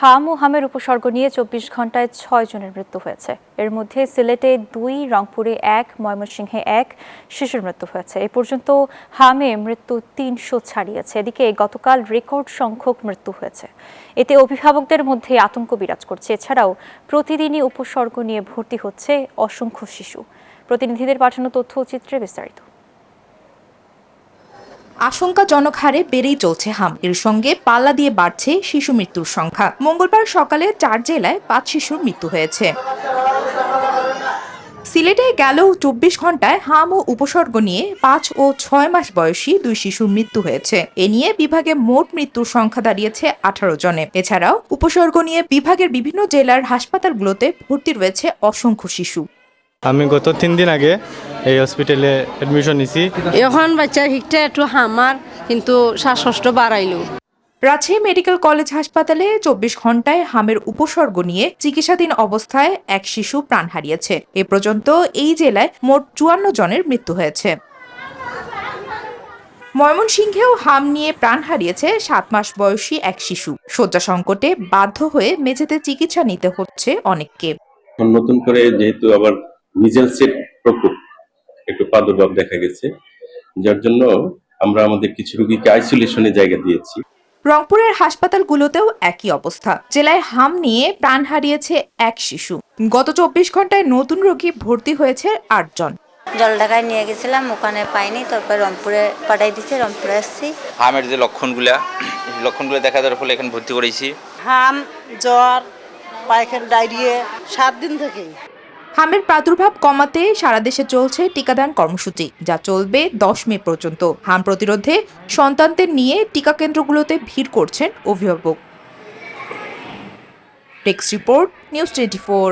হাম ও হামের উপসর্গ নিয়ে ২৪ ঘন্টায় ৬ জনের মৃত্যু হয়েছে। এর মধ্যে সিলেটে ২, রংপুরে ১, ময়মনসিংহে ১ শিশুর মৃত্যু হয়েছে। এ পর্যন্ত হামে মৃত্যু ৩০০ ছাড়িয়েছে। এদিকে গতকাল রেকর্ড সংখ্যক মৃত্যু হয়েছে। এতে অভিভাবকদের মধ্যে আতঙ্ক বিরাজ করছে। এছাড়াও প্রতিদিনই উপসর্গ নিয়ে ভর্তি হচ্ছে অসংখ্য শিশু। প্রতিনিধিদের পাঠানো তথ্যচিত্রে বিস্তারিত। আশঙ্কাজনক হারে বেড়েই চলছে হাম। এর সঙ্গে পাল্লা দিয়ে বাড়ছে শিশু মৃত্যুর সংখ্যা। মঙ্গলবার সকালে ৪ জেলায় ৫ শিশুর মৃত্যু হয়েছে। সিলেটে গেল ২৪ ঘন্টায় হাম ও উপসর্গ নিয়ে ৫ ও ৬ মাস বয়সী ২ শিশুর মৃত্যু হয়েছে। এ নিয়ে বিভাগে মোট মৃত্যুর সংখ্যা দাঁড়িয়েছে ১৮ জনে। এছাড়াও উপসর্গ নিয়ে বিভাগের বিভিন্ন জেলার হাসপাতালগুলোতে ভর্তি রয়েছে অসংখ্য শিশু। আমি গত ৩ দিন আগে এই হসপিটালে অ্যাডমিশন নিছি। এখন বাচ্চার হিকটা একটু হামার, কিন্তু শ্বাসকষ্ট বাড়াইলো। রাজশাহী মেডিকেল কলেজ হাসপাতালে ২৪ ঘন্টায় হামের উপসর্গ নিয়ে চিকিৎসাধীন অবস্থায় এক শিশু প্রাণ হারিয়েছে। এ পর্যন্ত এই জেলায় মোট ৫৪ জনের মৃত্যু হয়েছে। ময়মনসিংহেও হাম নিয়ে প্রাণ হারিয়েছে ৭ মাস বয়সী এক শিশু। শয্যা সংকটে বাধ্য হয়ে মেঝেতে চিকিৎসা নিতে হচ্ছে অনেককে। নতুন করে যেহেতু আবার মিজেলসের প্রকোপ একটু প্রাদুর্ভাব দেখা গেছে, যার জন্য আমরা আমাদের কিছু রোগীকে আইসোলেশনে জায়গা দিয়েছি। রংপুরের হাসপাতালগুলোতেও একই অবস্থা। জেলায় হাম নিয়ে প্রাণ হারিয়েছে এক শিশু। গত ২৪ ঘন্টায় নতুন রোগী ভর্তি হয়েছে ৮ জন। জলঢাকায় নিয়ে গেছিলাম, ওখানে পাইনি, তারপর রংপুরে পাঠাই দিছে, রংপুরে আসছি। হামের যে লক্ষণগুলো দেখা যাওয়ার ফলে এখানে ভর্তি করেছি। হাম, জ্বর, পায়খানা, ডায়রিয়া ৭ দিন থেকেই। হামের প্রাদুর্ভাব কমাতে সারা দেশে চলছে টিকাদান কর্মসূচি, যা চলবে ১০ মে পর্যন্ত। হাম প্রতিরোধে সন্তানদের নিয়ে টিকা কেন্দ্রগুলোতে ভিড় করছেন অভিভাবক। Text report, news 24।